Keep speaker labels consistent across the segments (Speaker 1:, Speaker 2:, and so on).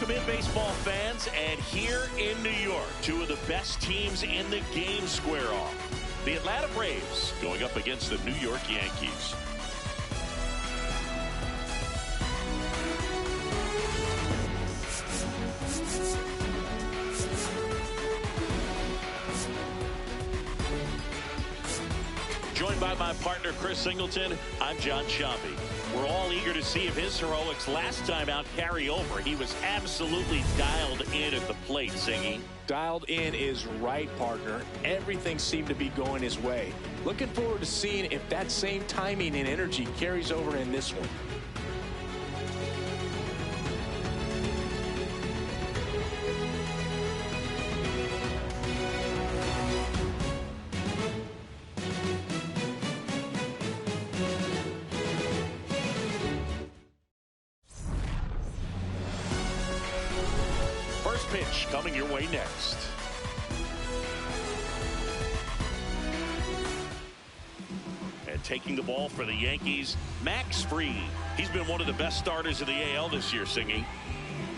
Speaker 1: Welcome in, baseball fans, and here in New York, two of the best teams in the game square off. The Atlanta Braves going up against the New York Yankees. Joined by my partner, Chris Singleton, I'm John Shambi. We're all eager to see if his heroics last time out carry over. He was absolutely dialed in at the plate, Singy.
Speaker 2: Dialed in is right, partner. Everything seemed to be going his way. Looking forward to seeing if that same timing and energy carries over in this one.
Speaker 1: Pitch coming your way next. And taking the ball for the Yankees, Max Fried. He's been one of the best starters of the AL this year, Singy.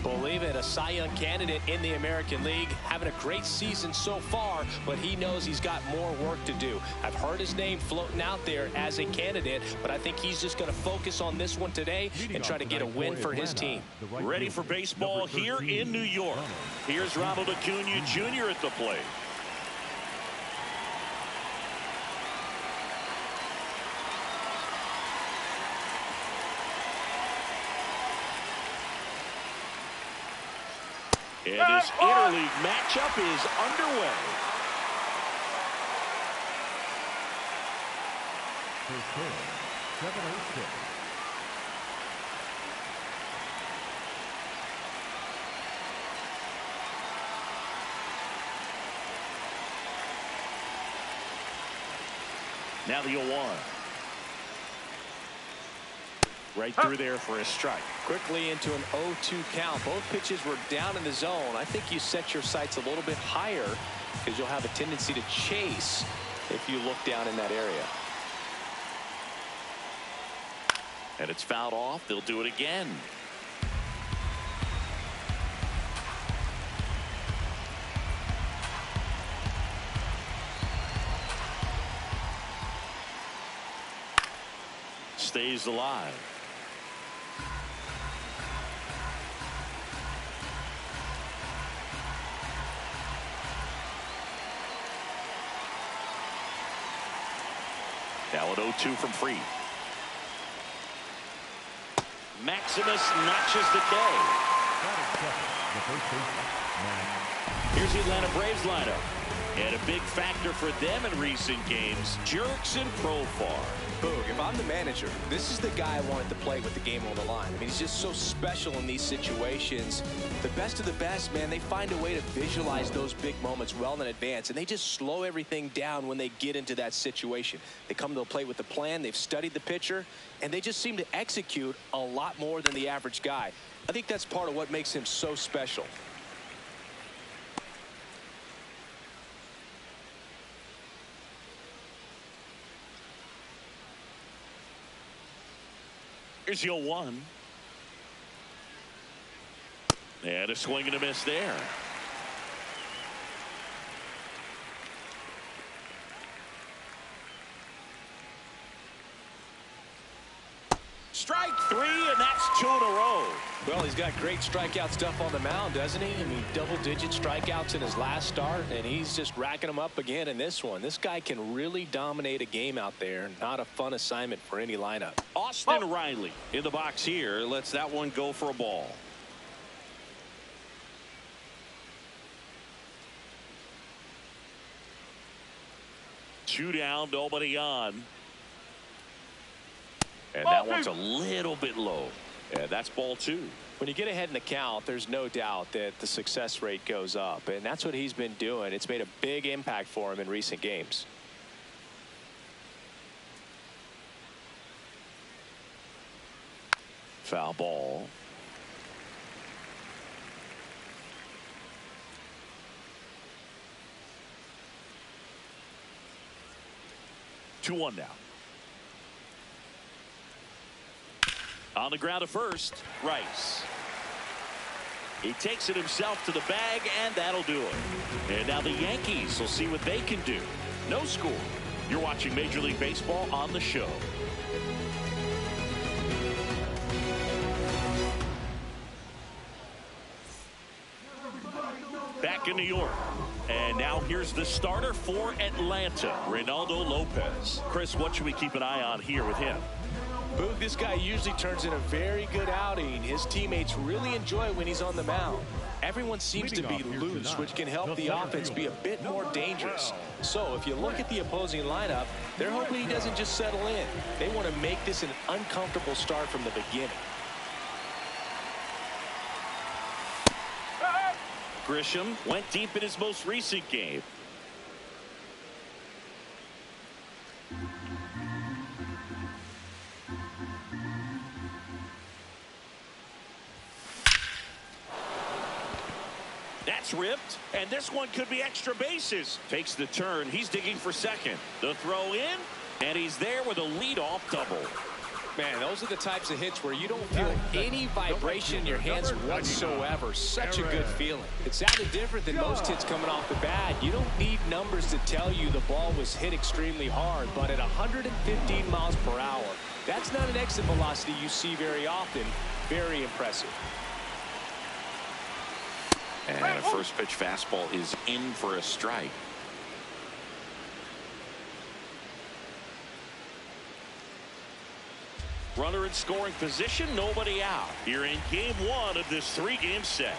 Speaker 2: Believe it, a Cy Young candidate in the American League, having a great season so far, but he knows he's got more work to do. I've heard his name floating out there as a candidate, but I think he's just going to focus on this one today and try to get a win for his team.
Speaker 1: Ready for baseball here in New York. Here's Reynaldo Lopez Jr. at the plate. And this interleague matchup is underway. Now the 0-1. Right through there for a strike.
Speaker 2: Quickly into an 0-2 count. Both pitches were down in the zone. I think you set your sights a little bit higher because you'll have a tendency to chase if you look down in that area.
Speaker 1: And it's fouled off. They'll do it again. Stays alive. Now an 0-2 from Fried. Maximus notches the K. Here's the Atlanta Braves lineup. And a big factor for them in recent games, jerks and Profar.
Speaker 2: Boog, if I'm the manager, this is the guy I wanted to play with the game on the line. I mean, he's just so special in these situations. The best of the best, man, they find a way to visualize those big moments well in advance, and they just slow everything down when they get into that situation. They come to the plate with a plan, they've studied the pitcher, and they just seem to execute a lot more than the average guy. I think that's part of what makes him so special.
Speaker 1: Here's the 0-1. And a swing and a miss there. Strike three, and that's 2 in a row.
Speaker 2: Well, he's got great strikeout stuff on the mound, doesn't he? I mean, double-digit strikeouts in his last start, and he's just racking them up again in this one. This guy can really dominate a game out there. Not a fun assignment for any lineup.
Speaker 1: Austin Riley in the box here. Lets that one go for a ball. Two down, nobody on. And that one's a little bit low. And that's ball 2.
Speaker 2: When you get ahead in the count, there's no doubt that the success rate goes up. And that's what he's been doing. It's made a big impact for him in recent games.
Speaker 1: Foul ball. Two one now. On the ground to first, Rice. He takes it himself to the bag, and that'll do it. And now the Yankees will see what they can do. No score. You're watching Major League Baseball on the show. Back in New York. And now here's the starter for Atlanta, Reynaldo Lopez. Chris, what should we keep an eye on here with him?
Speaker 2: Boog, this guy usually turns in a very good outing. His teammates really enjoy when he's on the mound. Everyone seems to be loose, which can help the offense be a bit more dangerous. So if you look at the opposing lineup, they're hoping he doesn't just settle in. They want to make this an uncomfortable start from the beginning.
Speaker 1: Grisham went deep in his most recent game. That's ripped, and this one could be extra bases. Takes the turn. He's digging for second. The throw in, and he's there with a leadoff double.
Speaker 2: Man, those are the types of hits where you don't feel any vibration in your hands whatsoever. Such a good feeling. It sounded different than most hits coming off the bat. You don't need numbers to tell you the ball was hit extremely hard, but at 115 miles per hour, that's not an exit velocity you see very often. Very impressive.
Speaker 1: And a first pitch fastball is in for a strike. Runner in scoring position, nobody out. Here in game one of this three-game set.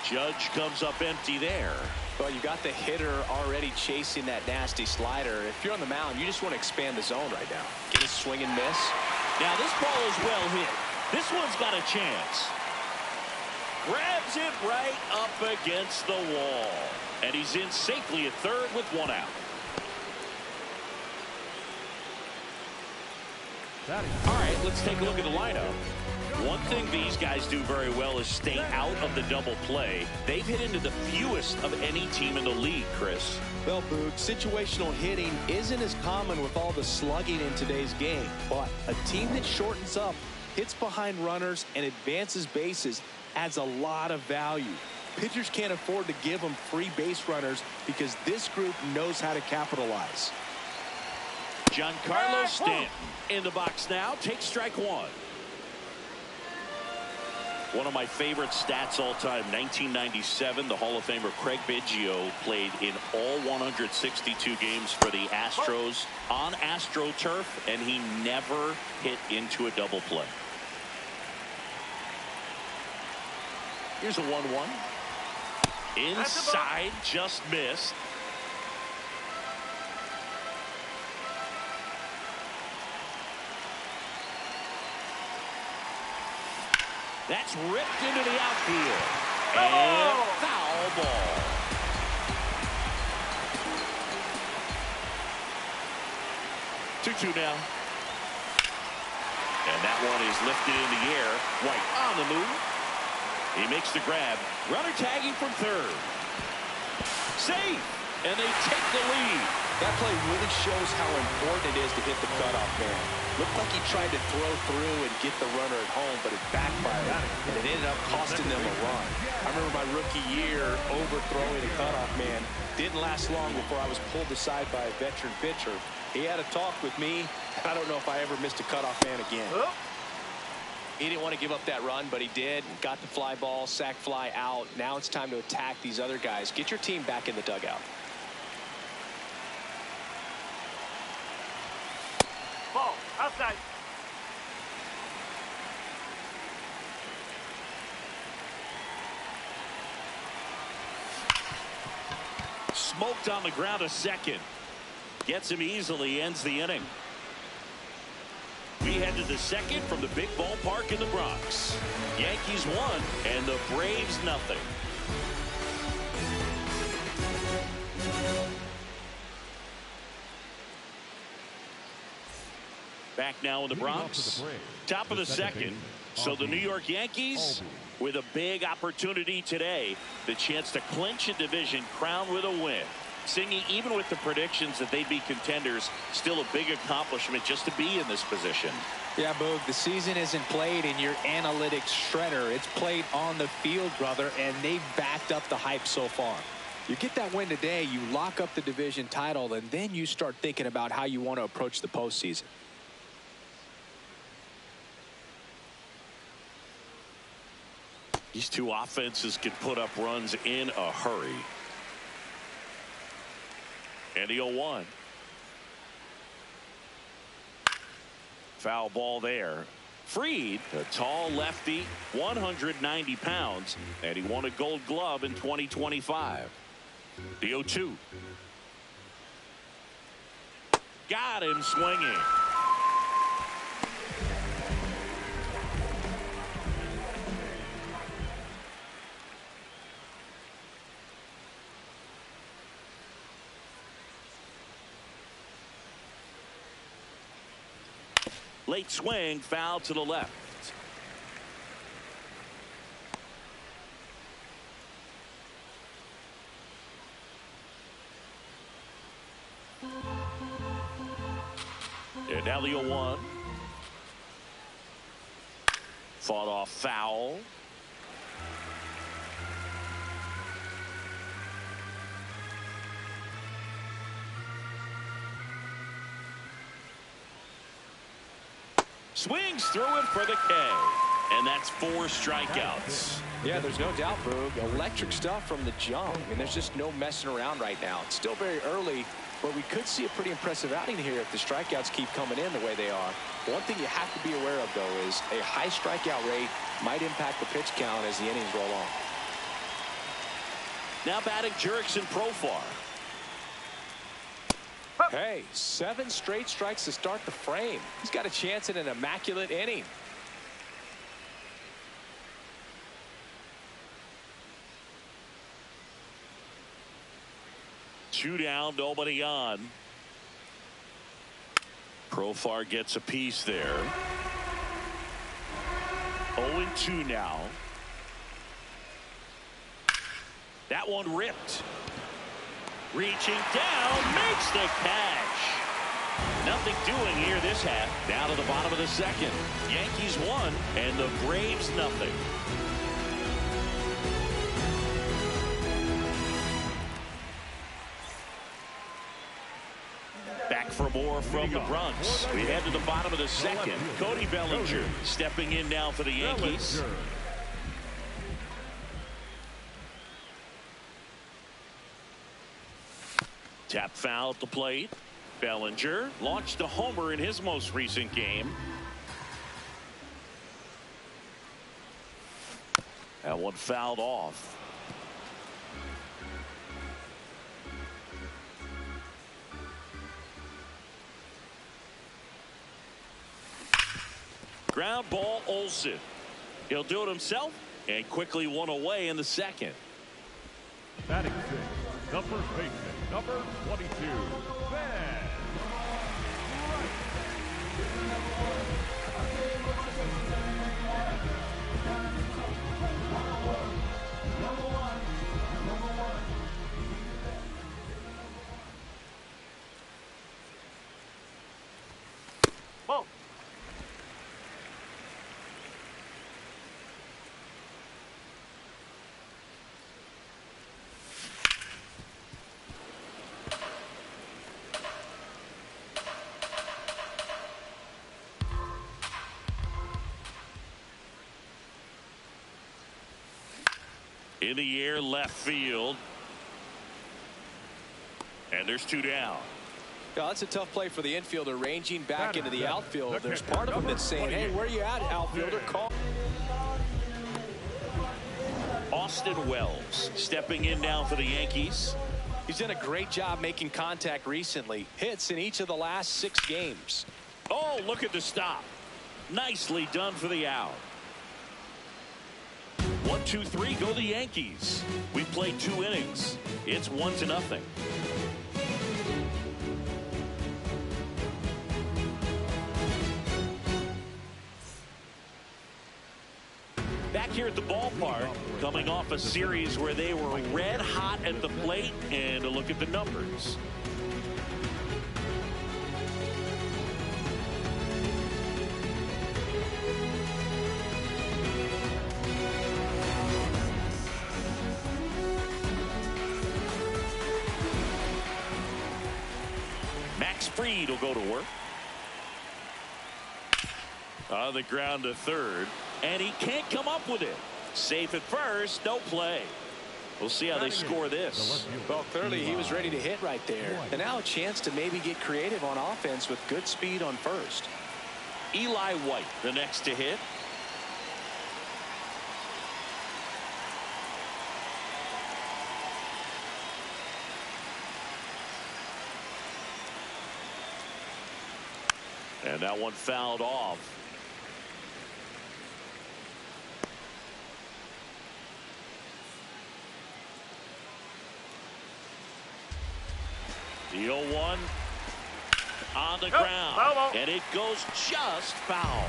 Speaker 1: Judge comes up empty there.
Speaker 2: Well, you got the hitter already chasing that nasty slider. If you're on the mound, you just want to expand the zone right now. Get a swing and miss.
Speaker 1: Now this ball is well hit. This one's got a chance. Grabs it right up against the wall. And he's in safely at third with one out. All right, let's take a look at the lineup. One thing these guys do very well is stay out of the double play. They've hit into the fewest of any team in the league, Chris.
Speaker 2: Well, Boog, situational hitting isn't as common with all the slugging in today's game. But a team that shortens up, hits behind runners, and advances bases adds a lot of value. Pitchers can't afford to give them free base runners because this group knows how to capitalize.
Speaker 1: Giancarlo Stanton in the box now. Takes strike one. One of my favorite stats all time, 1997, the Hall of Famer Craig Biggio played in all 162 games for the Astros on AstroTurf, and he never hit into a double play. Here's a 1-1. Inside, just missed. That's ripped into the outfield. And foul ball. Two now. And that one is lifted in the air. White on the move. He makes the grab. Runner tagging from third. Safe. And they take the lead.
Speaker 2: That play really shows how important it is to hit the cutoff man. Looked like he tried to throw through and get the runner at home, but it backfired, and it ended up costing them a run. I remember my rookie year overthrowing a cutoff man. Didn't last long before I was pulled aside by a veteran pitcher. He had a talk with me. I don't know if I ever missed a cutoff man again. He didn't want to give up that run, but he did. Got the fly ball, sac fly out. Now it's time to attack these other guys. Get your team back in the dugout.
Speaker 3: Ball outside.
Speaker 1: Smoked on the ground a second. Gets him easily, ends the inning. We head to the second from the big ballpark in the Bronx. Yankees won and the Braves nothing. Back now in the Bronx. Top of the second. So the New York Yankees with a big opportunity today. The chance to clinch a division, crown with a win. Singy, even with the predictions that they'd be contenders, still a big accomplishment just to be in this position.
Speaker 2: Yeah, Boog, the season isn't played in your analytics shredder. It's played on the field, brother, and they've backed up the hype so far. You get that win today, you lock up the division title, and then you start thinking about how you want to approach the postseason.
Speaker 1: These two offenses can put up runs in a hurry. And the 0-1. Foul ball there. Fried, a tall lefty, 190 pounds, and he won a Gold Glove in 2025. The 0-2. Got him swinging. Late swing, foul to the left. And now the 0-1. Fought off foul. Swings through it for the K. And that's 4 strikeouts.
Speaker 2: Yeah, there's no doubt, Boog. Electric stuff from the jump. I mean, there's just no messing around right now. It's still very early, but we could see a pretty impressive outing here if the strikeouts keep coming in the way they are. One thing you have to be aware of, though, is a high strikeout rate might impact the pitch count as the innings roll on.
Speaker 1: Now batting Jurickson Profar.
Speaker 2: Hey, 7 straight strikes to start the frame. He's got a chance at an immaculate inning.
Speaker 1: Two down, nobody on. Profar gets a piece there. 0-2 now. That one ripped. Reaching down, makes the catch. Nothing doing here this half. Down to the bottom of the second. Yankees 1 and the Braves nothing. Back for more from the Bronx. We head to the bottom of the second. Cody Bellinger stepping in now for the Yankees. Tap foul at the plate. Bellinger launched a homer in his most recent game. That one fouled off. Ground ball, Olsen. He'll do it himself and quickly one away in the second.
Speaker 3: Batting six, the first baseman, number 22, Ben. Whoa.
Speaker 1: In the air, left field. And there's 2 down.
Speaker 2: Yeah, that's a tough play for the infielder, ranging back into the outfield. There's part of him that's saying, hey, where you at, outfielder? Call.
Speaker 1: Austin Wells stepping in now for the Yankees.
Speaker 2: He's done a great job making contact recently. Hits in each of the last 6 games.
Speaker 1: Oh, look at the stop. Nicely done for the out. 1, 2, 3, go the Yankees. We played 2 innings. It's 1-0. Back here at the ballpark, coming off a series where they were red hot at the plate, and a look at the numbers. Freed will go to work. On the ground to third, and he can't come up with it. Safe at first, no play. We'll see how they score this.
Speaker 2: Well, clearly he was ready to hit right there. And now a chance to maybe get creative on offense with good speed on first.
Speaker 1: Eli White, the next to hit. And that one fouled off. The 0-1 on the ground, and it goes just foul.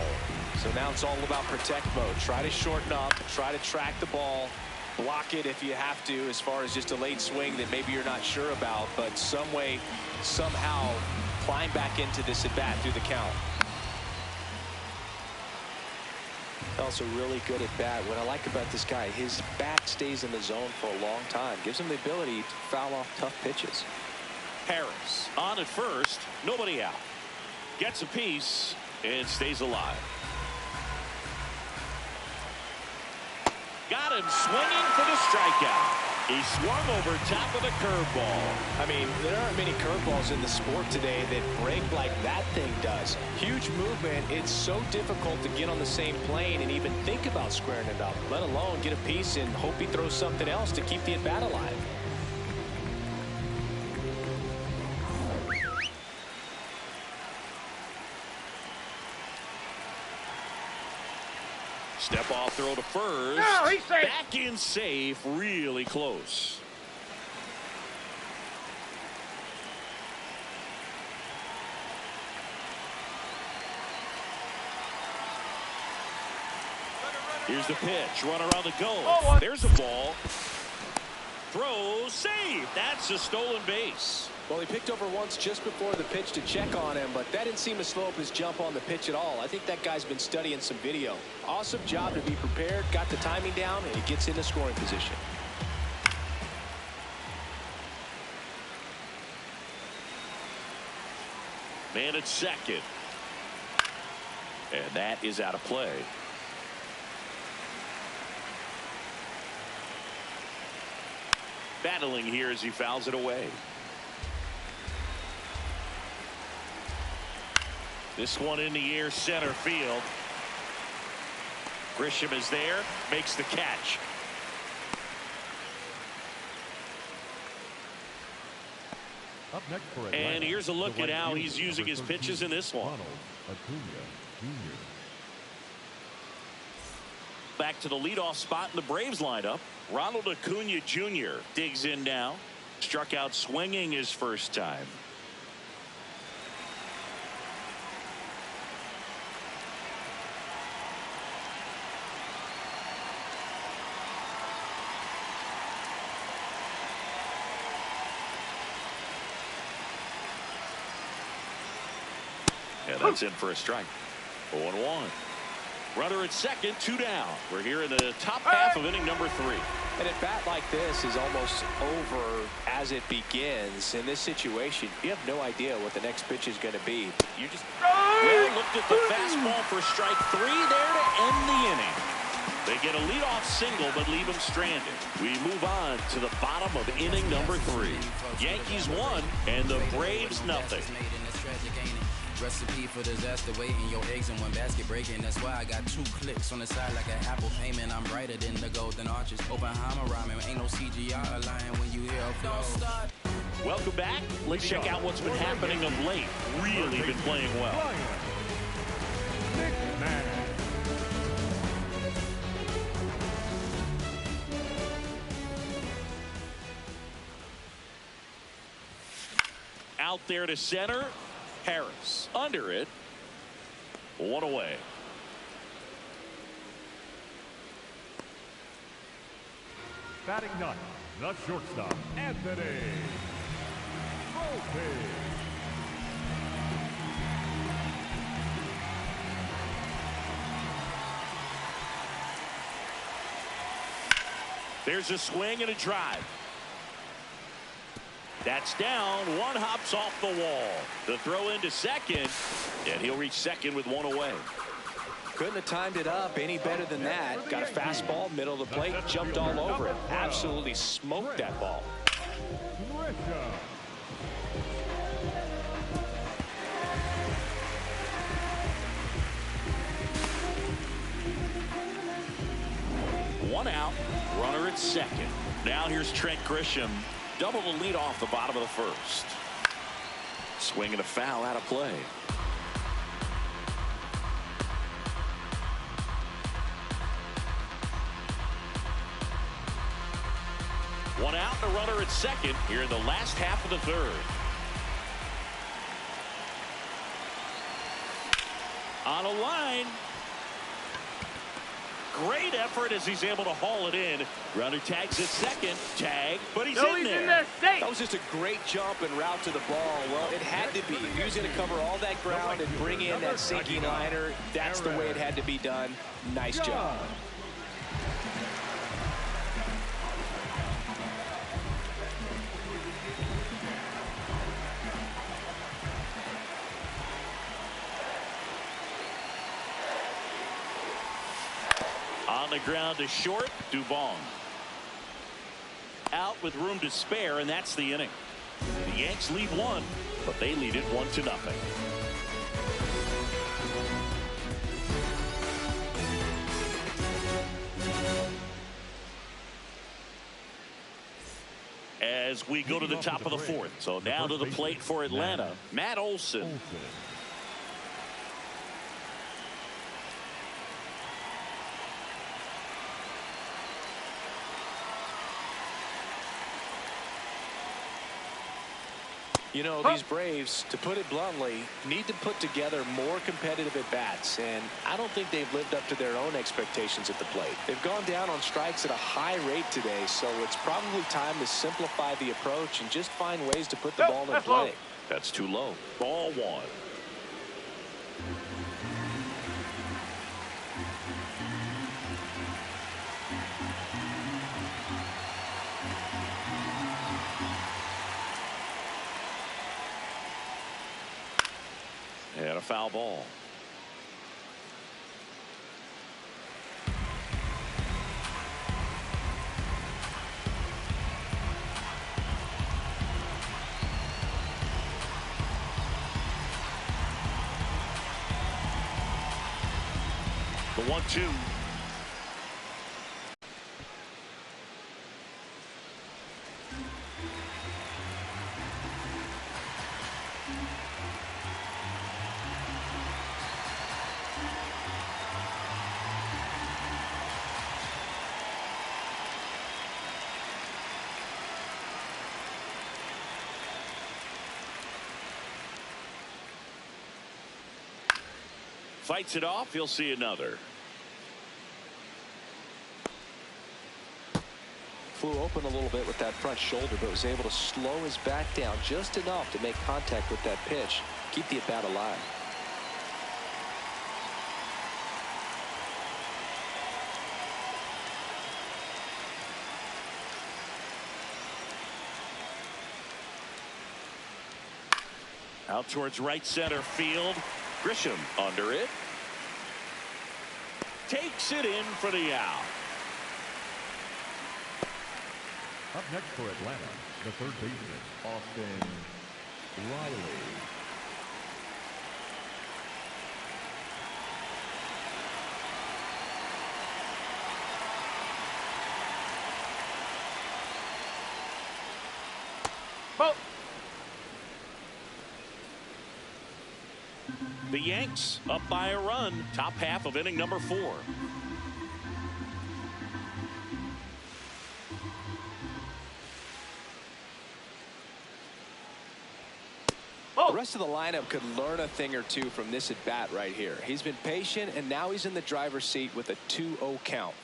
Speaker 2: So now it's all about protect mode. Try to shorten up, try to track the ball, block it if you have to, as far as just a late swing that maybe you're not sure about, but some way, somehow climb back into this at bat through the count. Also really good at bat. What I like about this guy, his bat stays in the zone for a long time, gives him the ability to foul off tough pitches.
Speaker 1: Harris on at first, nobody out. Gets a piece and stays alive. Got him swinging for the strikeout. He swung over top of the curveball.
Speaker 2: I mean, there aren't many curveballs in the sport today that break like that thing does. Huge movement. It's so difficult to get on the same plane and even think about squaring it up, let alone get a piece and hope he throws something else to keep the at bat alive.
Speaker 1: Step off throw to first.
Speaker 3: No, he's safe.
Speaker 1: Back in safe, really close. Here's the pitch. Runner on the go. There's a ball. Throw, save. That's a stolen base.
Speaker 2: Well, he picked over once just before the pitch to check on him, but that didn't seem to slow up his jump on the pitch at all. I think that guy's been studying some video. Awesome job to be prepared, got the timing down, and he gets into scoring position.
Speaker 1: Man at second. And that is out of play. Battling here as he fouls it away. This one in the air, center field. Grisham is there, makes the catch.
Speaker 3: Up next for Atlanta,
Speaker 1: and here's a look
Speaker 3: the
Speaker 1: at
Speaker 3: right
Speaker 1: how
Speaker 3: fielder,
Speaker 1: he's using his
Speaker 3: number
Speaker 1: pitches
Speaker 3: 13,
Speaker 1: in this one.
Speaker 3: Ronald Acuna Jr.
Speaker 1: Back to the leadoff spot in the Braves lineup. Ronald Acuna Jr. digs in now. Struck out swinging his first time. And that's in for a strike. 0-1. Runner at second, 2 down. We're here in the top half of inning number 3.
Speaker 2: And a bat like this is almost over as it begins. In this situation, you have no idea what the next pitch is going to be. You just
Speaker 1: looked at the fastball for strike 3 there to end the inning. They get a leadoff single but leave him stranded. We move on to the bottom of inning number 3. Yankees 1 and the Braves nothing.
Speaker 4: Recipe for disaster, waiting your eggs in one basket breaking. That's why I got 2 clicks on the side like an Apple payment. I'm brighter than the golden arches. Oppenheimer rhyming, ain't no CGI lying when you hear a flow.
Speaker 1: Welcome back. Let's check out what's been happening of late. Really been playing well. Out there to center. Harris under it. 1 away.
Speaker 3: Batting ninth, the shortstop, Anthony Lopez.
Speaker 1: There's a swing and a drive. That's down. One hops off the wall. The throw into second, and he'll reach second with one away.
Speaker 2: Couldn't have timed it up any better than that. Got a fastball, middle of the plate, jumped all over it. Absolutely smoked that ball.
Speaker 1: One out, runner at second. Now here's Trent Grisham. Double the lead off the bottom of the first. Swing and a foul out of play. One out and a runner at second here in the last half of the third. On a line. Great effort as he's able to haul it in. Runner tags at second. Tag, but he's in there.
Speaker 2: That was just a great jump and route to the ball. Well, it had to be. If he was going to cover all that ground and bring in that sinking liner, that's the way it had to be done. Nice job.
Speaker 1: On the ground to short, Dubon. Out with room to spare, and that's the inning. The Yanks lead one, but they lead it 1-0. As we go to the top of the fourth. So now to the plate for Atlanta, Matt Olson.
Speaker 2: You know, these Braves, to put it bluntly, need to put together more competitive at-bats, and I don't think they've lived up to their own expectations at the plate. They've gone down on strikes at a high rate today, so it's probably time to simplify the approach and just find ways to put the ball in play.
Speaker 1: That's too low. Ball one. And a foul ball. The 1-2. Fights it off. He'll see another.
Speaker 2: Flew open a little bit with that front shoulder, but was able to slow his back down just enough to make contact with that pitch. Keep the at-bat alive.
Speaker 1: Out towards right center field. Grisham under it. Takes it in for the out.
Speaker 3: Up next for Atlanta, the third baseman, Austin Riley.
Speaker 1: The Yanks up by a run. Top half of inning number 4.
Speaker 2: The rest of the lineup could learn a thing or two from this at bat right here. He's been patient, and now he's in the driver's seat with a 2-0 count.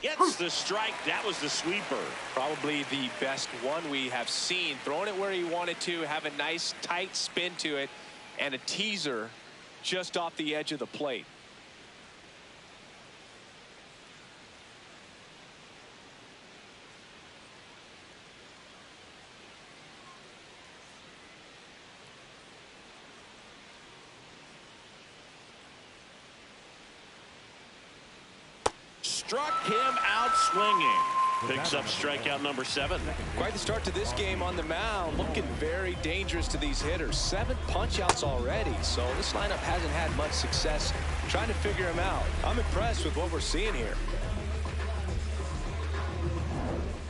Speaker 1: Gets the strike. That was the sweeper.
Speaker 2: Probably the best one we have seen. Throwing it where he wanted to, have a nice tight spin to it, and a teaser just off the edge of the plate.
Speaker 1: Struck him out swinging. Picks up strikeout number 7.
Speaker 2: Quite the start to this game on the mound. Looking very dangerous to these hitters. 7 punch-outs already. So this lineup hasn't had much success trying to figure him out. I'm impressed with what we're seeing here.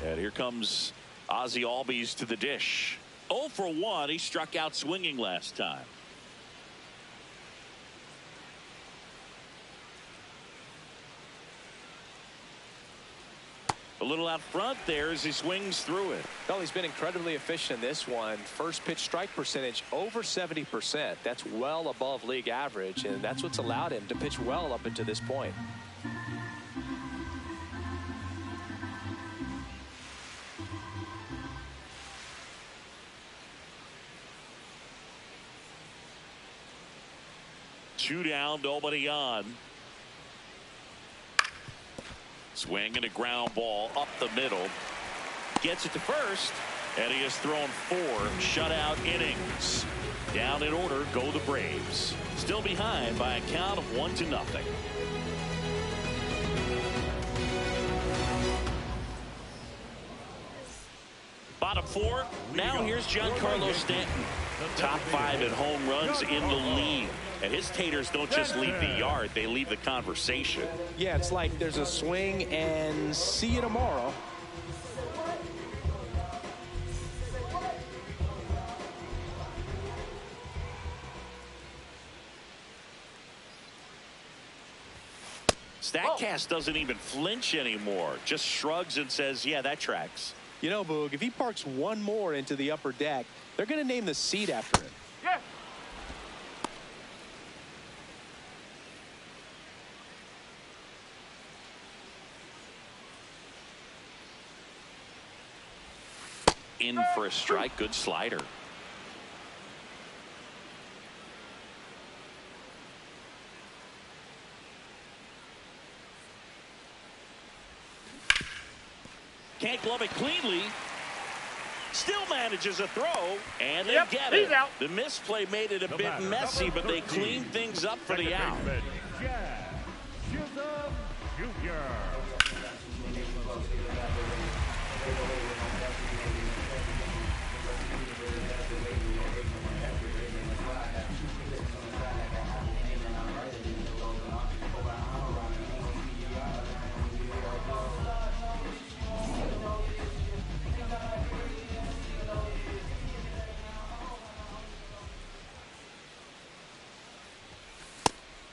Speaker 1: And here comes Ozzie Albies to the dish. 0 for 1. He struck out swinging last time. A little out front there as he swings through it.
Speaker 2: Well, he's been incredibly efficient in this one. First pitch strike percentage over 70%. That's well above league average, and that's what's allowed him to pitch well up until this point.
Speaker 1: Two down, nobody on. Swing and a ground ball up the middle. Gets it to first, and he has thrown 4 shutout innings. Down in order go the Braves. Still behind by a count of 1-0. Bottom 4. Now here's Giancarlo Stanton. Top 5 in home runs in the league. And his taters don't just leave the yard, they leave the conversation.
Speaker 2: Yeah, it's like there's a swing and see you tomorrow.
Speaker 1: Statcast doesn't even flinch anymore, just shrugs and says, yeah, that tracks.
Speaker 2: You know, Boog, if he parks one more into the upper deck, they're going to name the seat after him.
Speaker 5: Yeah.
Speaker 1: In for a strike. Good slider. Can't glove it cleanly. Still manages a throw, and they get it.
Speaker 5: Out.
Speaker 1: The misplay made it a bit messy, but they cleaned things up for the out.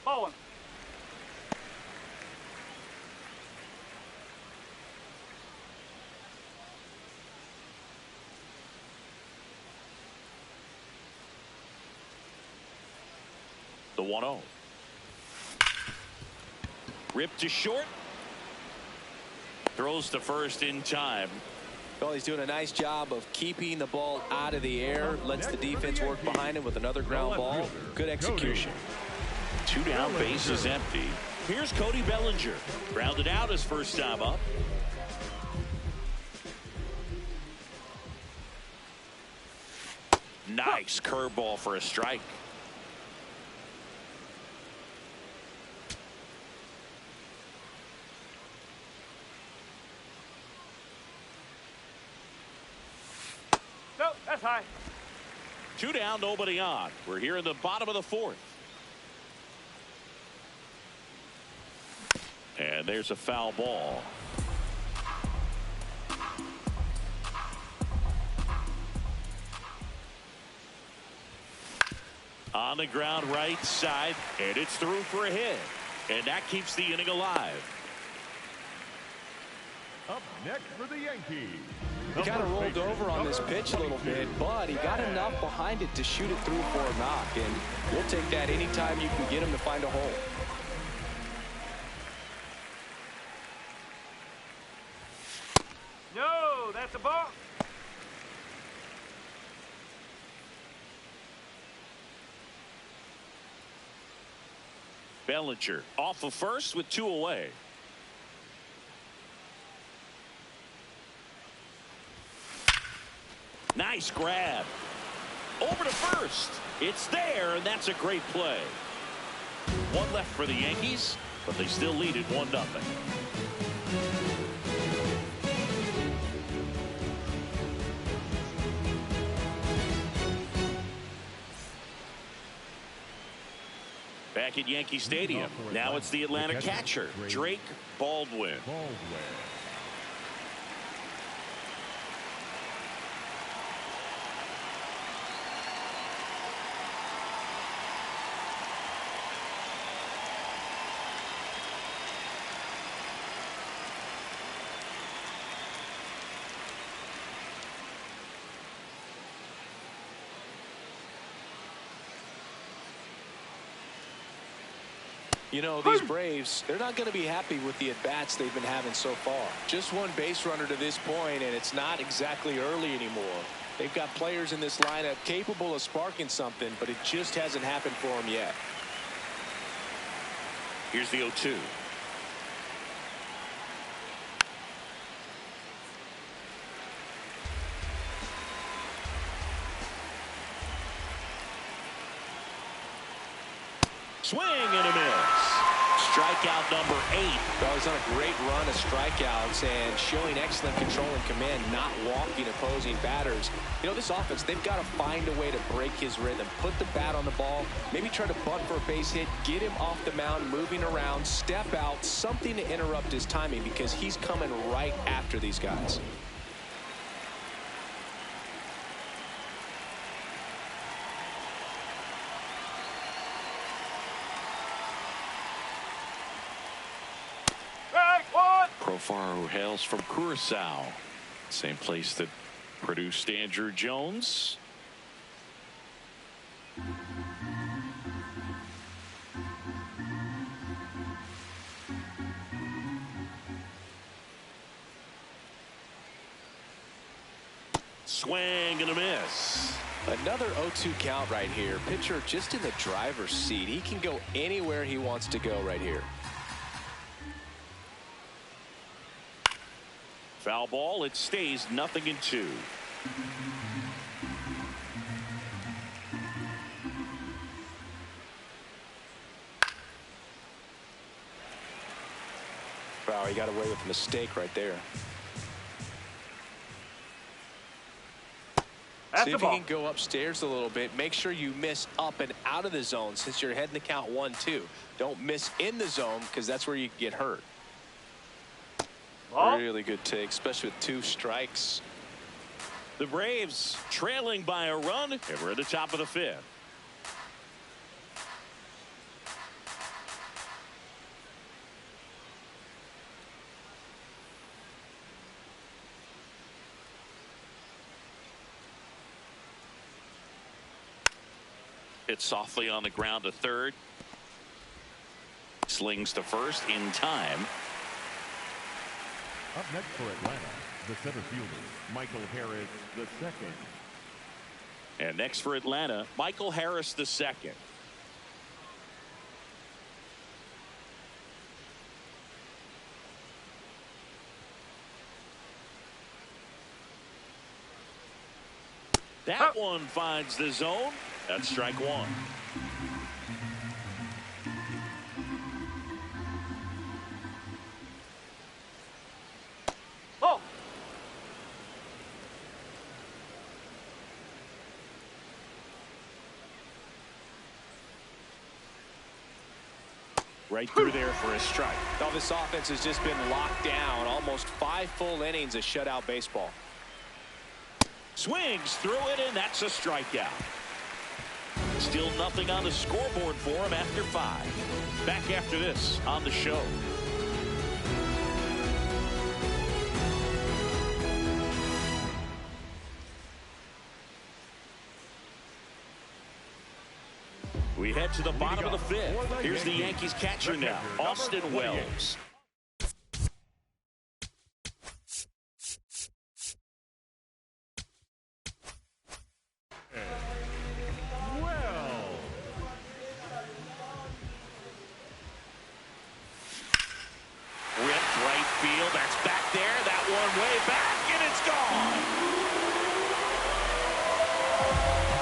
Speaker 5: Bowling.
Speaker 1: The 1-0. Ripped to short. Throws to first in time.
Speaker 2: Well, he's doing a nice job of keeping the ball out of the air. Lets the defense work behind him with another ground ball. Good execution.
Speaker 1: 2 down, base is empty. Here's Cody Bellinger. Grounded out his first time up. Nice curveball for a strike.
Speaker 5: No, that's high.
Speaker 1: 2 down, nobody on. We're here in the bottom of the 4th. And there's a foul ball. On the ground right side, and it's through for a hit. And that keeps the inning alive.
Speaker 3: Up next for the Yankees.
Speaker 2: He kind of rolled over on this pitch a little bit, but he got enough behind it to shoot it through for a knock. And we'll take that anytime you can get him to find a hole.
Speaker 5: That's the ball.
Speaker 1: Bellinger off of first with 2 away. Nice grab. Over to first. It's there, and that's a great play. 1 left for the Yankees, but they still lead it 1-0. Back at Yankee Stadium. Now it's the Atlanta catcher, Drake Baldwin.
Speaker 2: You know, these Braves, they're not going to be happy with the at-bats they've been having so far. Just 1 base runner to this point, and it's not exactly early anymore. They've got players in this lineup capable of sparking something, but it just hasn't happened for them yet.
Speaker 1: Here's the 0-2. Swing and a miss. Strikeout number 8.
Speaker 2: Well, he's on a great run of strikeouts and showing excellent control and command, not walking opposing batters. You know, this offense, they've got to find a way to break his rhythm, put the bat on the ball, maybe try to bunt for a base hit, get him off the mound, moving around, step out, something to interrupt his timing because he's coming right after these guys.
Speaker 1: Profar, who hails from Curacao, same place that produced Andrew Jones. Swing and a miss.
Speaker 2: Another 0-2 count right here. Pitcher just in the driver's seat. He can go anywhere he wants to go right here.
Speaker 1: Foul ball. It stays 0-2.
Speaker 2: Wow, he got away with a mistake right there. See if you can go upstairs a little bit. Make sure you miss up and out of the zone since you're heading to count 1-2. Don't miss in the zone because that's where you get hurt. Really good take, especially with 2 strikes.
Speaker 1: The Braves trailing by a run, and we're at the top of the 5th. Hit softly on the ground to third. Slings to first in time.
Speaker 3: Up next for Atlanta, the center fielder, Michael Harris II.
Speaker 1: And next for Atlanta, Michael Harris II. That one finds the zone. That's strike 1. Right through there for a strike.
Speaker 2: Now this offense has just been locked down. Almost 5 full innings of shutout baseball.
Speaker 1: Swings through it, and that's a strikeout. Still nothing on the scoreboard for him after 5. Back after this on the show. We head to the bottom of the 5th. Here's the Yankees catcher now, Austin Wells. field. That's back there. That one way back, and it's gone.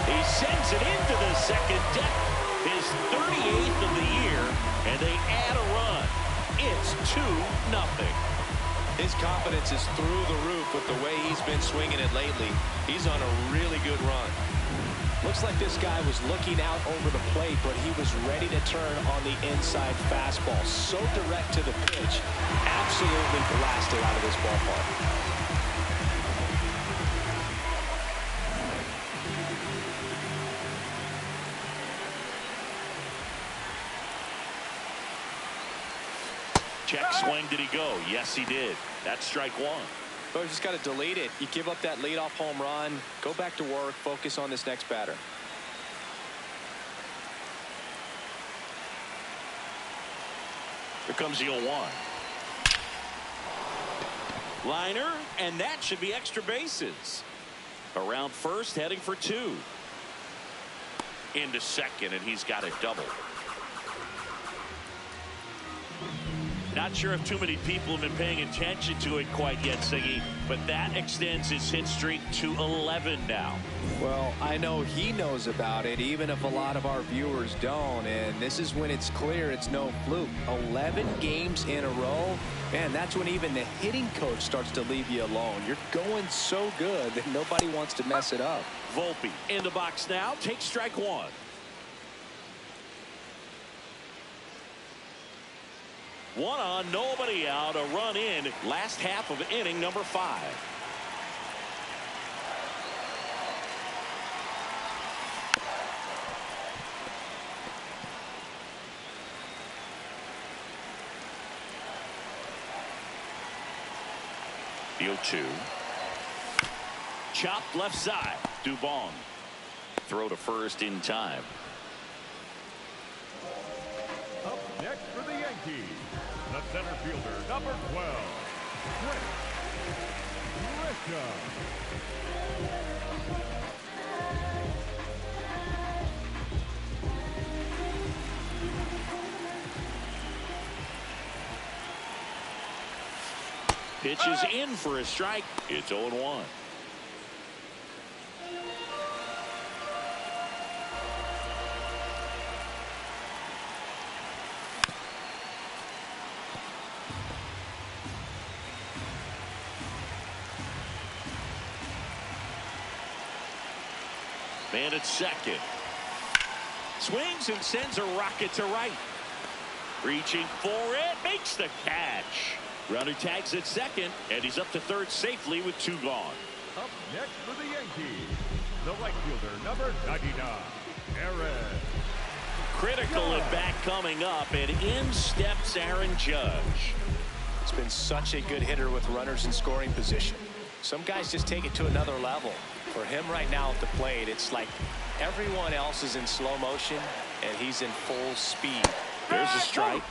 Speaker 1: He sends it into the second deck. His 38th of the year, and they add a run. It's 2-0.
Speaker 2: His confidence is through the roof with the way he's been swinging it lately. He's on a really good run. Looks like this guy was looking out over the plate, but he was ready to turn on the inside fastball. So direct to the pitch. Absolutely blasted out of this ballpark.
Speaker 1: Check swing. Did he go? Yes, he did. That's strike one.
Speaker 2: But you just got to delete it. You give up that leadoff home run. Go back to work. Focus on this next batter.
Speaker 1: Here comes the 0-1. Liner, and that should be extra bases. Around first, heading for 2. Into second, and he's got a double. Not sure if too many people have been paying attention to it quite yet, Siggy, but that extends his hit streak to 11 now.
Speaker 2: Well, I know he knows about it, even if a lot of our viewers don't, and this is when it's clear it's no fluke. 11 games in a row, man, that's when even the hitting coach starts to leave you alone. You're going so good that nobody wants to mess it up.
Speaker 1: Volpe in the box now, takes strike one. One on, nobody out, a run in, last half of inning number 5. The 0-2. Chopped left side. Dubon. Throw to first in time.
Speaker 3: Up next for the Yankees, the center fielder, number 12, Grisham.
Speaker 1: Pitches in for a strike. It's 0-1. Man at second. Swings and sends a rocket to right. Reaching for it. Makes the catch. Runner tags at second, and he's up to third safely with 2 gone.
Speaker 3: Up next for the Yankees, the right fielder, number 99, Aaron.
Speaker 1: Critical at bat coming up, and in steps Aaron Judge.
Speaker 2: It's been such a good hitter with runners in scoring position. Some guys just take it to another level. For him right now at the plate, it's like everyone else is in slow motion, and he's in full speed.
Speaker 1: There's a strike.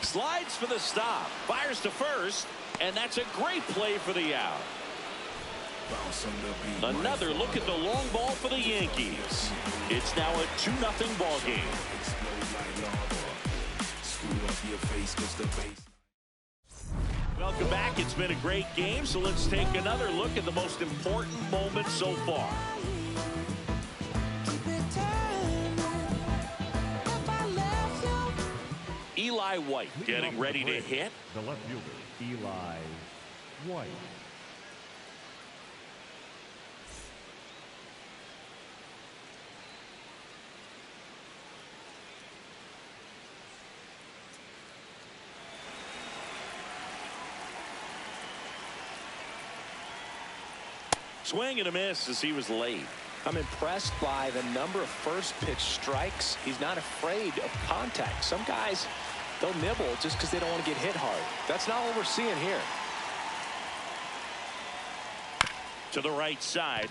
Speaker 1: Slides for the stop. Fires to first, and that's a great play for the out. Another look at the long ball for the Yankees. It's now a 2-0 ball game. Welcome back. It's been a great game, so let's take another look at the most important moment so far. Eli White getting ready to hit.
Speaker 3: The left fielder, Eli White.
Speaker 1: Swing and a miss as he was late.
Speaker 2: I'm impressed by the number of first pitch strikes. He's not afraid of contact. Some guys, they'll nibble just because they don't want to get hit hard. That's not what we're seeing here.
Speaker 1: To the right side.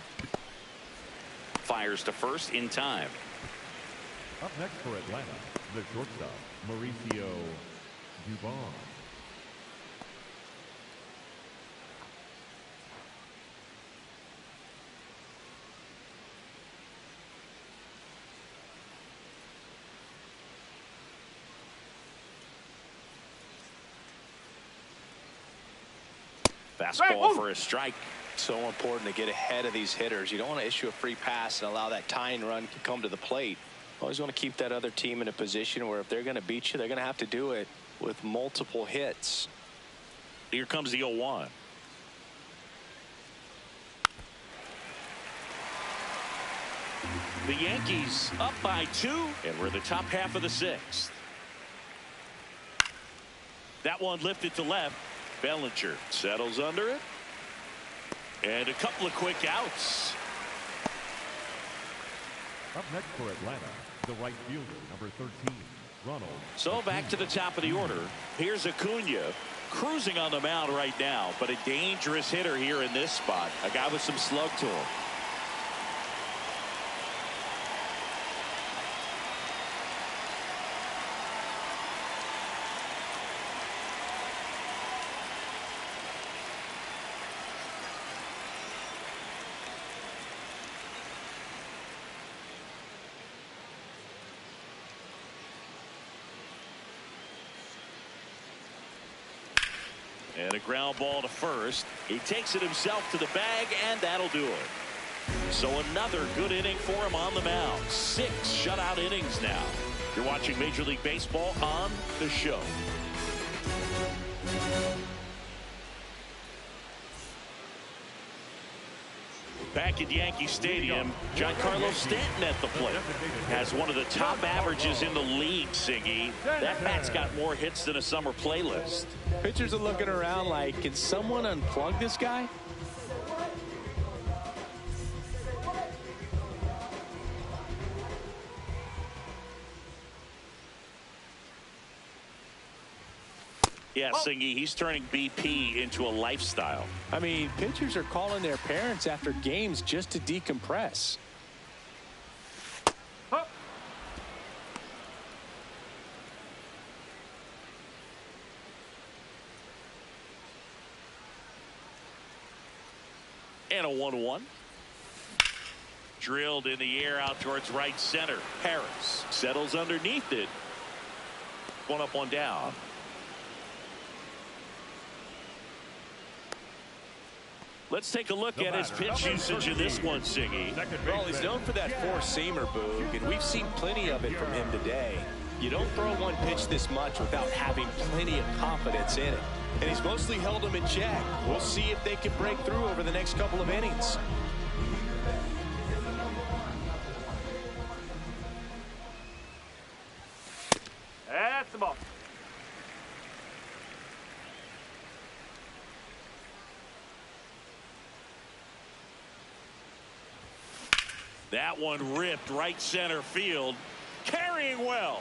Speaker 1: Fires to first in time.
Speaker 3: Up next for Atlanta, the shortstop, Mauricio Dubon.
Speaker 1: Fastball for a strike.
Speaker 2: So important to get ahead of these hitters. You don't want to issue a free pass and allow that tying run to come to the plate. Always want to keep that other team in a position where if they're going to beat you, they're going to have to do it with multiple hits.
Speaker 1: Here comes the 0-1. The Yankees up by 2, and we're in the top half of the 6th. That one lifted to left. Bellinger settles under it. And a couple of quick outs.
Speaker 3: Up next for Atlanta, the right fielder, number 13, Ronald.
Speaker 1: So back to the top of the order. Here's Acuna, cruising on the mound right now, but a dangerous hitter here in this spot. A guy with some slug to him. And a ground ball to first. He takes it himself to the bag, and that'll do it. So another good inning for him on the mound. 6 shutout innings now. You're watching Major League Baseball on The Show. Back at Yankee Stadium, Giancarlo Stanton at the plate. Has one of the top averages in the league, Siggy. That bat's got more hits than a summer playlist.
Speaker 2: Pitchers are looking around like, can someone unplug this guy?
Speaker 1: Yeah, Singy, he's turning BP into a lifestyle.
Speaker 2: I mean, pitchers are calling their parents after games just to decompress.
Speaker 1: And a 1-1. Drilled in the air out towards right center. Harris settles underneath it. 1 up, 1 down. Let's take a look at his pitch usage in this one, Siggy.
Speaker 2: Well, he's known for that four-seamer, Boog, and we've seen plenty of it from him today. You don't throw one pitch this much without having plenty of confidence in it. And he's mostly held them in check. We'll see if they can break through over the next couple of innings.
Speaker 5: That's the ball.
Speaker 1: That one ripped right center field. Carrying well.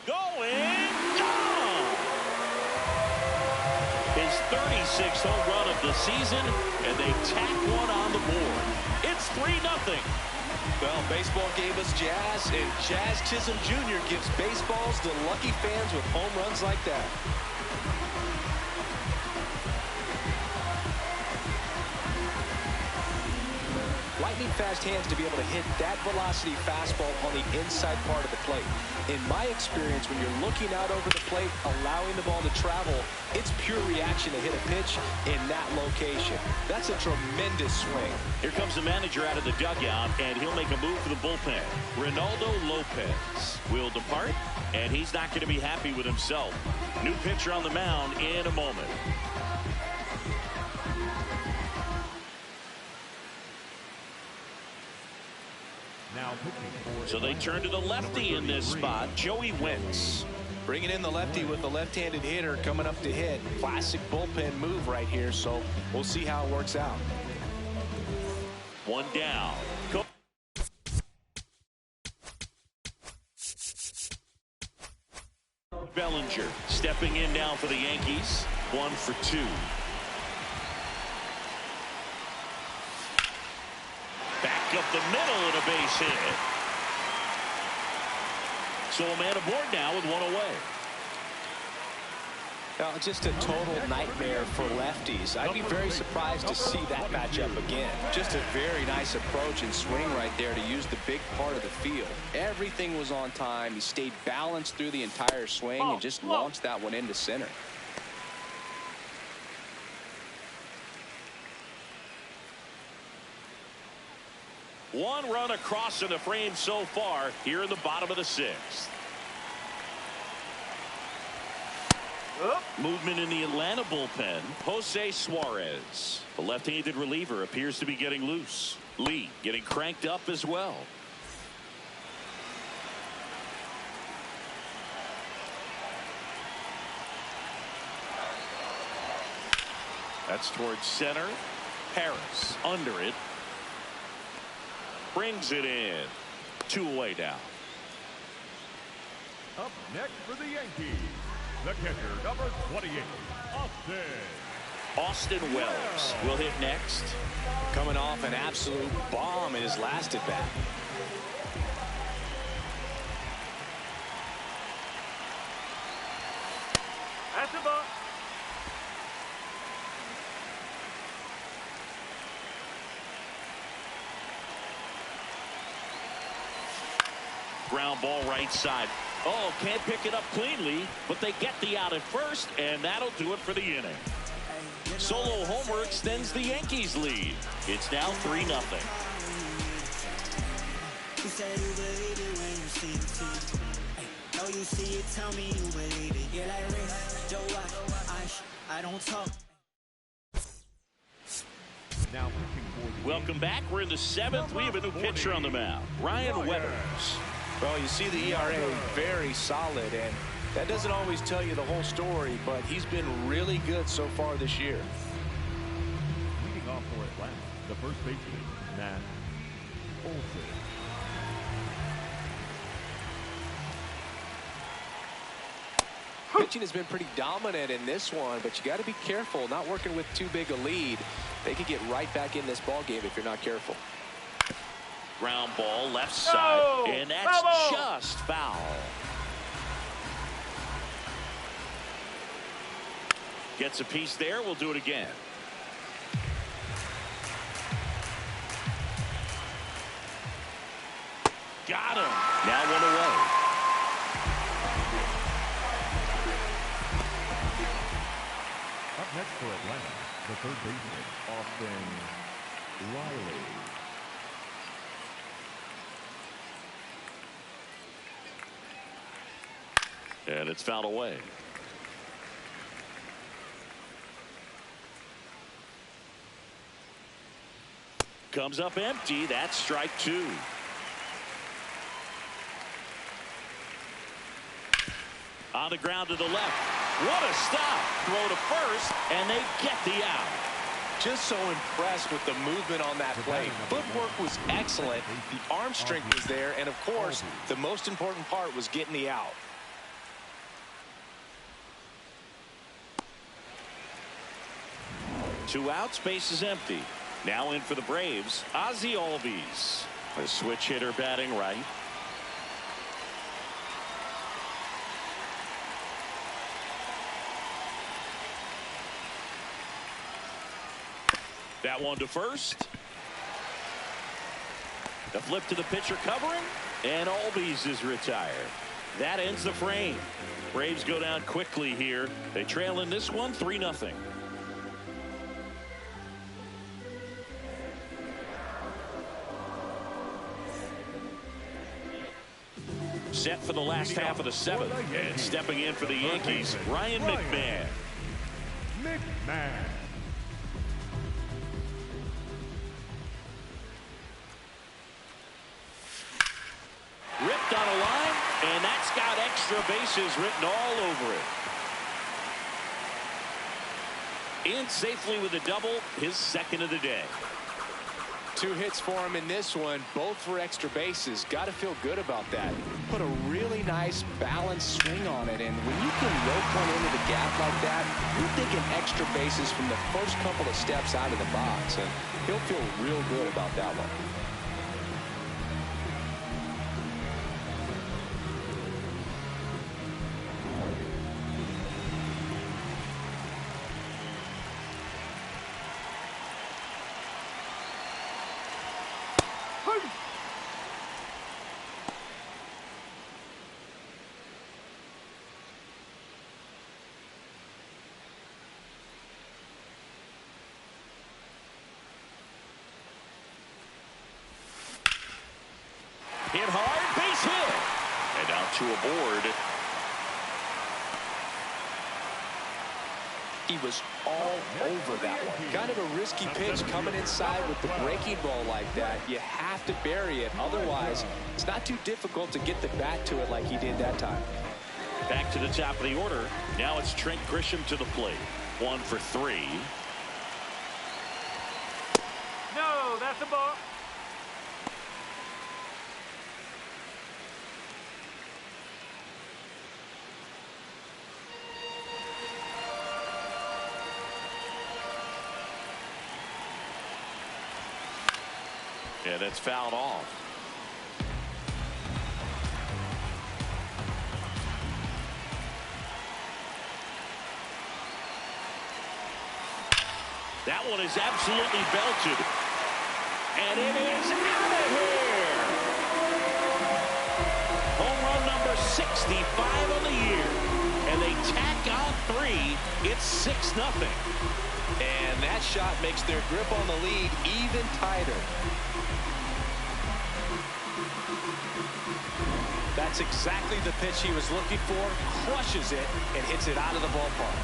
Speaker 1: Going. Gone! His 36th home run of the season, and they tack one on the board. It's 3-0.
Speaker 2: Well, baseball gave us Jazz, and Jazz Chisholm Jr. gives baseballs to lucky fans with home runs like that. Lightning fast hands to be able to hit that velocity fastball on the inside part of the plate. In my experience, when you're looking out over the plate, allowing the ball to travel, it's pure reaction to hit a pitch in that location. That's a tremendous swing.
Speaker 1: Here comes the manager out of the dugout, and he'll make a move for the bullpen. Reynaldo Lopez will depart, and he's not going to be happy with himself. New pitcher on the mound in a moment. So they turn to the lefty in this spot, Joey Wentz.
Speaker 2: Bringing in the lefty with the left-handed hitter coming up to hit. Classic bullpen move right here, so we'll see how it works out.
Speaker 1: 1 down. Bellinger stepping in now for the Yankees. 1 for 2. Back up the middle and a base hit. So a man aboard now with 1 away.
Speaker 2: Now, just a total nightmare for lefties. I'd be very surprised to see that matchup again. Just a very nice approach and swing right there to use the big part of the field. Everything was on time. He stayed balanced through the entire swing and just launched that one into center.
Speaker 1: One run across in the frame so far here in the bottom of the 6th. Movement in the Atlanta bullpen. Jose Suarez, the left-handed reliever, appears to be getting loose. Lee getting cranked up as well. That's towards center. Harris under it. Brings it in. 2 away now.
Speaker 3: Up next for the Yankees, the catcher, number 28,
Speaker 1: Austin Wells will hit next.
Speaker 2: Coming off an absolute bomb in his last at bat.
Speaker 5: That's the ball.
Speaker 1: Ground ball right side. Oh, can't pick it up cleanly, but they get the out at first, and that'll do it for the inning. Solo homer extends the Yankees lead. It's now 3-0. Welcome back. We're in the 7th. We have a new pitcher on the mound, Ryan Weathers.
Speaker 2: Well, you see the ERA very solid, and that doesn't always tell you the whole story, but he's been really good so far this year.
Speaker 3: Leading off for Atlanta, the first baseman, Matt Olson.
Speaker 2: Pitching has been pretty dominant in this one, but you got to be careful, not working with too big a lead. They could get right back in this ball game if you're not careful.
Speaker 1: Ground ball left side, and that's just foul. Gets a piece there. We'll do it again. Got him. Now 1 away.
Speaker 3: Up next for Atlanta, the third baseman, Austin Riley.
Speaker 1: And it's fouled away. Comes up empty. That's strike 2. On the ground to the left. What a stop. Throw to first, and they get the out.
Speaker 2: Just so impressed with the movement on that play. Footwork was excellent. The arm strength was there, and of course, the most important part was getting the out.
Speaker 1: Two outs, base is empty. Now in for the Braves, Ozzie Albies. A switch hitter batting right. That one to first. The flip to the pitcher covering, and Albies is retired. That ends the frame. Braves go down quickly here. They trail in this one 3-0. Set for the last half of the 7th, and stepping in for the Yankees, Ryan McMahon. Ripped on a line, and that's got extra bases written all over it. In safely with a double, his 2nd of the day.
Speaker 2: 2 hits for him in this one, both for extra bases. Got to feel good about that. Put a really nice balanced swing on it, and when you can rope one into the gap like that, you're thinking extra bases from the first couple of steps out of the box, and he'll feel real good about that one.
Speaker 1: Hit hard, base hit. And now 2 aboard.
Speaker 2: He was all over that one. Kind of a risky pitch coming inside with the breaking ball like that. You have to bury it. Otherwise, it's not too difficult to get the bat to it like he did that time.
Speaker 1: Back to the top of the order. Now it's Trent Grisham to the plate. 1 for 3.
Speaker 5: No, that's a ball.
Speaker 1: And it's fouled off. That one is absolutely belted. And it is out of here. Home run number 65 on the year. And they tack on 3. It's 6-0.
Speaker 2: And that shot makes their grip on the lead even tighter. That's exactly the pitch he was looking for. Crushes it and hits it out of the ballpark.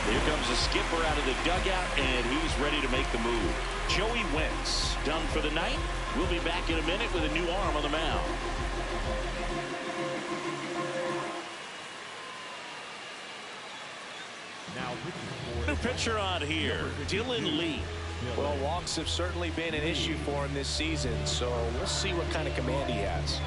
Speaker 1: Here comes the skipper out of the dugout, and he's ready to make the move. Joey Wentz done for the night. We'll be back in a minute with a new arm on the mound. New pitcher on here, Dylan Lee.
Speaker 2: Well, walks have certainly been an issue for him this season, so we'll see what kind of command he has.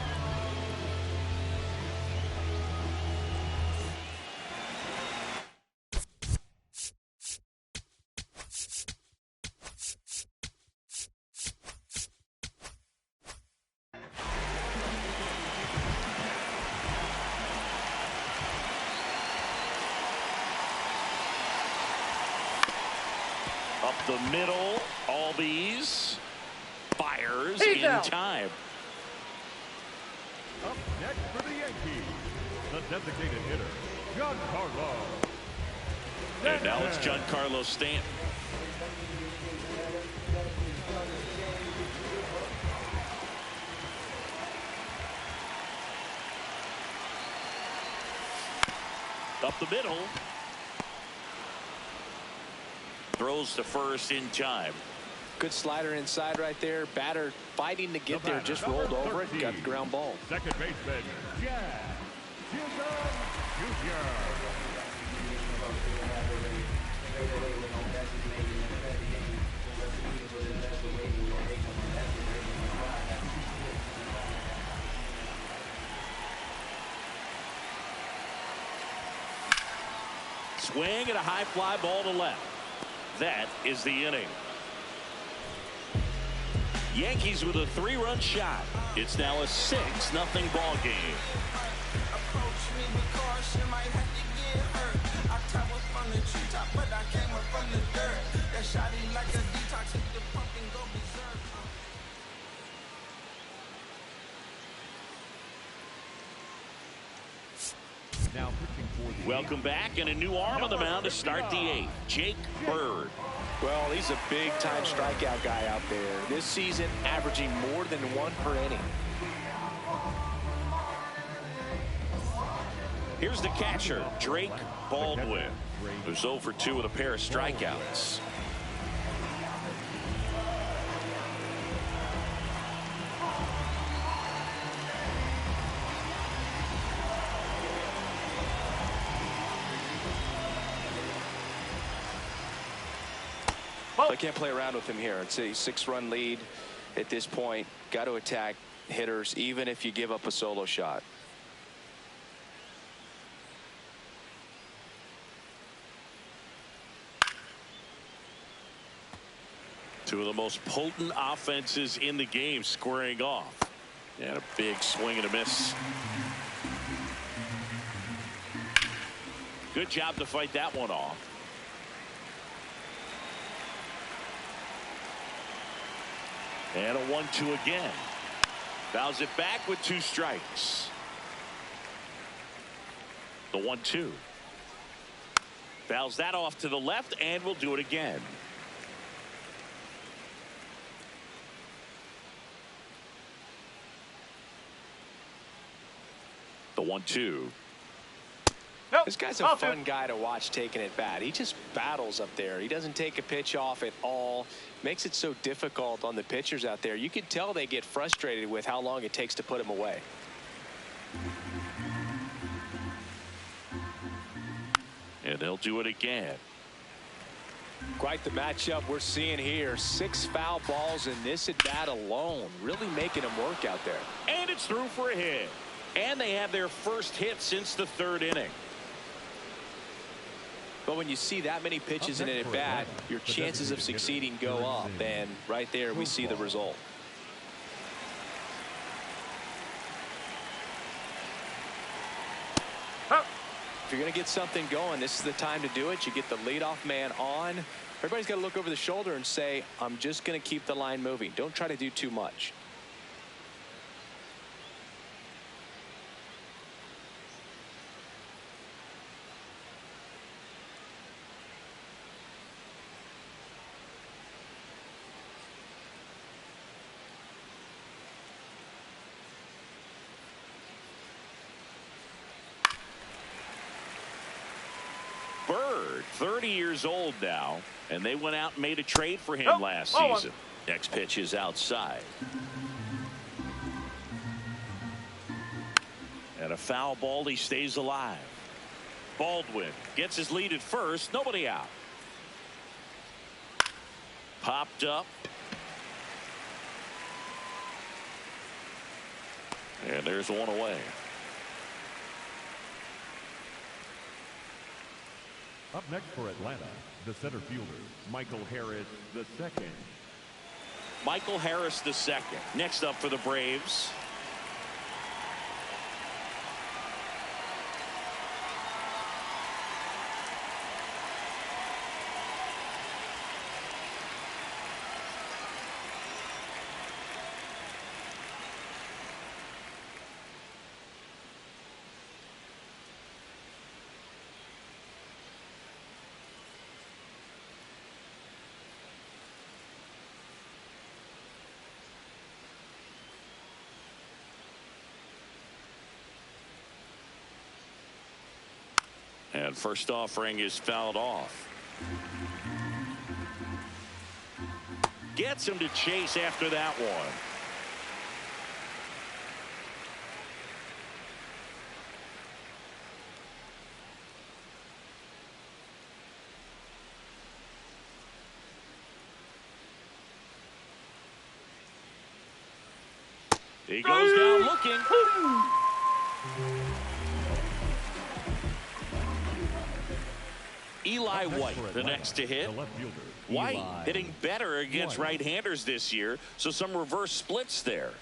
Speaker 1: Up the middle, Albies fires
Speaker 5: He's
Speaker 1: in
Speaker 5: out.
Speaker 1: time.
Speaker 3: Up next for the Yankees, the designated hitter, Giancarlo.
Speaker 1: And now it's Giancarlo Stanton. Up the middle. Throws to first in time.
Speaker 2: Good slider inside right there. Batter fighting to get there, just rolled over it, got the ground ball.
Speaker 3: Second baseman, Jack Jr.
Speaker 1: Swing and a high fly ball to left. That is the inning. Yankees with a 3-run shot. It's now a 6-0 ball game.
Speaker 3: Now pitching for the
Speaker 1: Welcome back, and a new arm on the mound to start the 8th. Jake Bird.
Speaker 2: Well, he's a big-time strikeout guy out there. This season, averaging more than 1 per inning.
Speaker 1: Here's the catcher, Drake Baldwin, who's 0 for 2 with a pair of strikeouts.
Speaker 2: I can't play around with him here. It's a 6-run lead at this point. Got to attack hitters, even if you give up a solo shot.
Speaker 1: Two of the most potent offenses in the game squaring off. And a big swing and a miss. Good job to fight that one off. And a 1-2 again. Fouls it back with 2 strikes. The 1-2. Fouls that off to the left, and we'll do it again. The 1-2.
Speaker 5: Nope.
Speaker 2: This guy's a fun guy to watch taking it bat. He just battles up there. He doesn't take a pitch off at all. Makes it so difficult on the pitchers out there. You can tell they get frustrated with how long it takes to put him away.
Speaker 1: And they'll do it again.
Speaker 2: Quite the matchup we're seeing here. 6 foul balls in this at bat alone. Really making him work out there.
Speaker 1: And it's through for a hit. And they have their first hit since the 3rd inning.
Speaker 2: But when you see that many pitches in an at bat, your chances of succeeding go up. And right there we see the result. If you're going to get something going, this is the time to do it. You get the leadoff man on. Everybody's got to look over the shoulder and say, I'm just going to keep the line moving. Don't try to do too much.
Speaker 1: Bird, 30 years old now, and they went out and made a trade for him last season. Next pitch is outside. And a foul ball. He stays alive. Baldwin gets his lead at first. Nobody out. Popped up. And there's one away.
Speaker 3: Up next for Atlanta, the center fielder, Michael Harris II.
Speaker 1: Michael Harris II. Next up for the Braves. And first offering is fouled off. Gets him to chase after that one. He goes down looking. Eli White, the next to hit. White hitting better against right-handers this year, so some reverse splits there.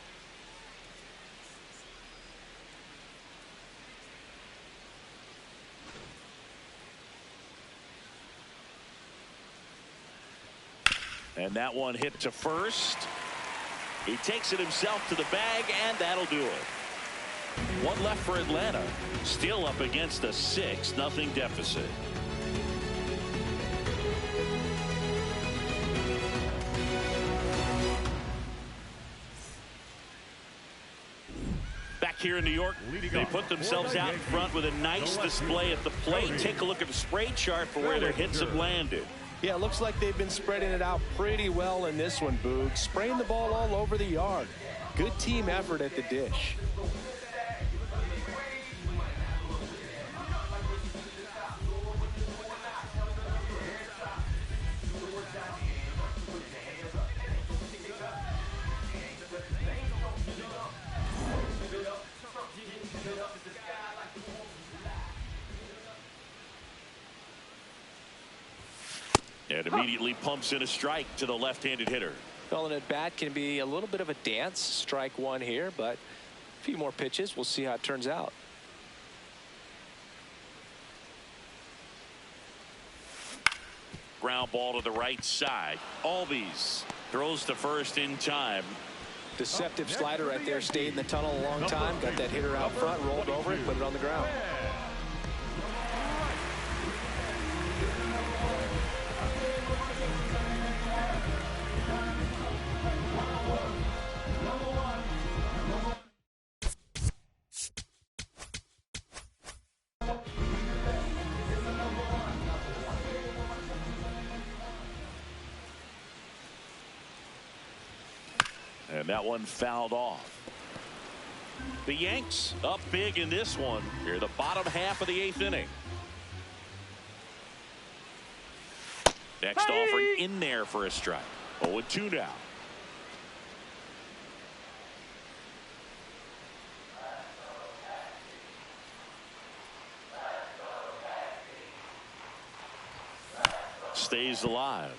Speaker 1: And that one hit to first. He takes it himself to the bag, and that'll do it. One left for Atlanta. Still up against a 6-0 deficit. Back here in New York, they put themselves out in front with a nice display at the plate. Take a look at the spray chart for where their hits have landed.
Speaker 2: Yeah, it looks like they've been spreading it out pretty well in this one, Boog. Spraying the ball all over the yard. Good team effort at the dish.
Speaker 1: And immediately pumps in a strike to the left-handed hitter.
Speaker 2: Well, an at-bat can be a little bit of a dance. Strike one here, but a few more pitches. We'll see how it turns out.
Speaker 1: Ground ball to the right side. Albies throws to first in time.
Speaker 2: Deceptive slider right there. Stayed in the tunnel a long time. Got that hitter out front, rolled over it, put it on the ground.
Speaker 1: And that one fouled off. The Yanks up big in this one. Here, the bottom half of the 8th inning. Next offering in there for a strike. 0-2 now. Stays alive.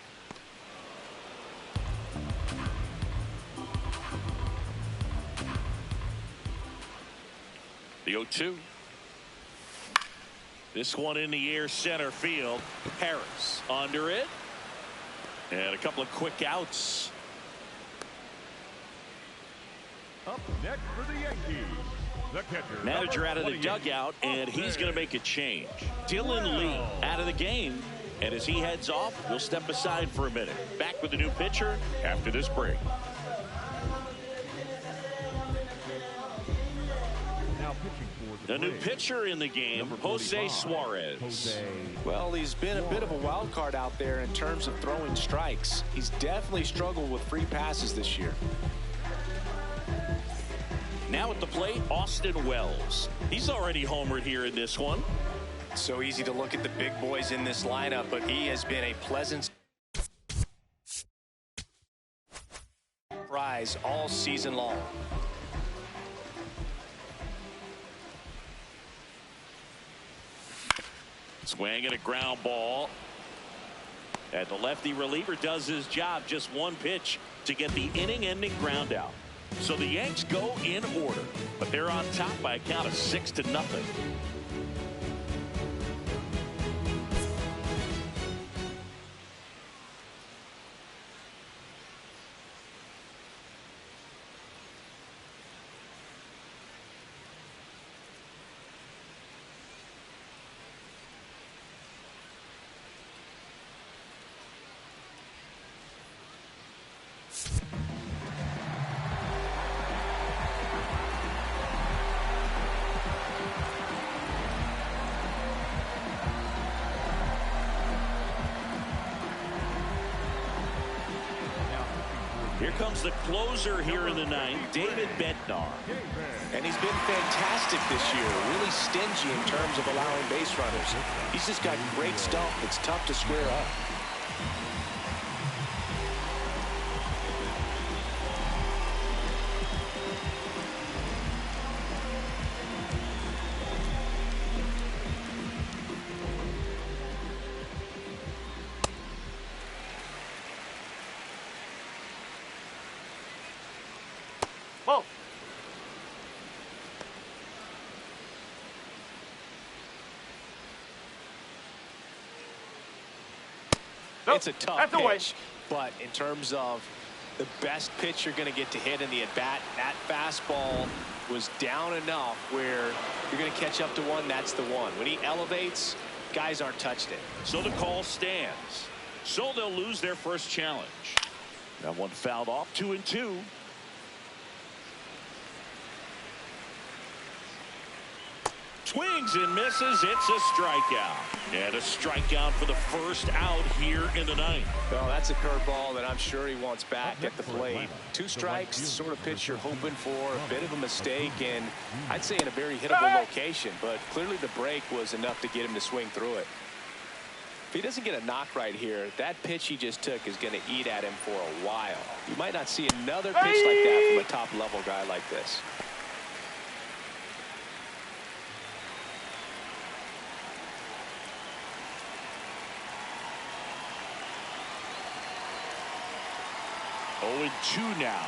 Speaker 1: The 0-2. This one in the air, center field. Harris under it. And a couple of quick outs.
Speaker 3: Up next for the Yankees, the catcher.
Speaker 1: Manager out of the dugout, and he's going to make a change. Dylan Lee out of the game. And as he heads off, we'll step aside for a minute. Back with the new pitcher after this break.
Speaker 3: Now pitching for
Speaker 1: The new pitcher in the game, Jose Suarez.
Speaker 2: Well, he's been a bit of a wild card out there in terms of throwing strikes. He's definitely struggled with free passes this year.
Speaker 1: Now at the plate, Austin Wells. He's already homered here in this one.
Speaker 2: So easy to look at the big boys in this lineup, but he has been a pleasant surprise all season long.
Speaker 1: Swing and a ground ball. And the lefty reliever does his job. Just one pitch to get the inning-ending ground out. So the Yanks go in order, but they're on top by a count of 6-0. Here comes the closer here in the 9th, David Bednar.
Speaker 2: And he's been fantastic this year, really stingy in terms of allowing base runners. He's just got great stuff that's tough to square up.
Speaker 5: Whoa.
Speaker 2: It's a tough pitch, but in terms of the best pitch you're going to get to hit in the at-bat, that fastball was down enough where you're going to catch up to one. That's the one. When he elevates, guys aren't touched it.
Speaker 1: So the call stands. So they'll lose their first challenge. That one fouled off. 2-2. Swings and misses. It's a strikeout. And a strikeout for the first out here in the 9th.
Speaker 2: Well, that's a curveball that I'm sure he wants back at the plate. 2 strikes, the sort of pitch you're hoping for. A bit of a mistake, and I'd say in a very hittable location. But clearly the break was enough to get him to swing through it. If he doesn't get a knock right here, that pitch he just took is going to eat at him for a while. You might not see another pitch like that from a top-level guy like this.
Speaker 1: Oh, 2 now.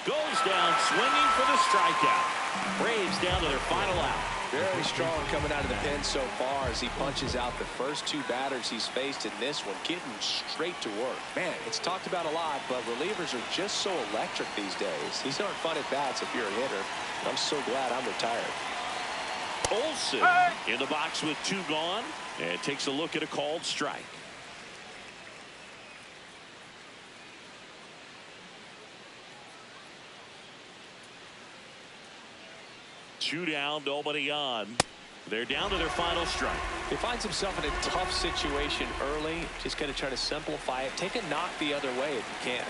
Speaker 1: Goes down swinging for the strikeout. Braves down to their final out.
Speaker 2: Very strong coming out of the pen so far as he punches out the first 2 batters he's faced in this one, getting straight to work. Man, it's talked about a lot, but relievers are just so electric these days. These aren't fun at bats if you're a hitter. I'm so glad I'm retired.
Speaker 1: Olsen in the box with 2 gone and takes a look at a called strike. Two down, nobody on. They're down to their final strike.
Speaker 2: He finds himself in a tough situation early. Just got to try to simplify it. Take a knock the other way if you can.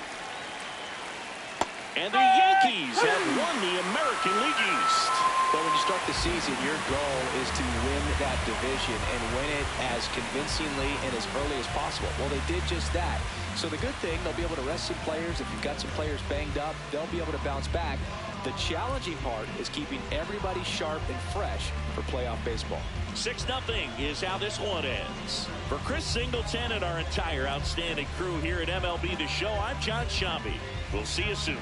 Speaker 1: And the Yankees have won the American League East.
Speaker 2: But when you start the season, your goal is to win that division and win it as convincingly and as early as possible. Well, they did just that. So the good thing, they'll be able to rest some players. If you've got some players banged up, they'll be able to bounce back. The challenging part is keeping everybody sharp and fresh for playoff baseball.
Speaker 1: 6-0 is how this one ends. For Chris Singleton and our entire outstanding crew here at MLB The Show, I'm John Shambi. We'll see you soon.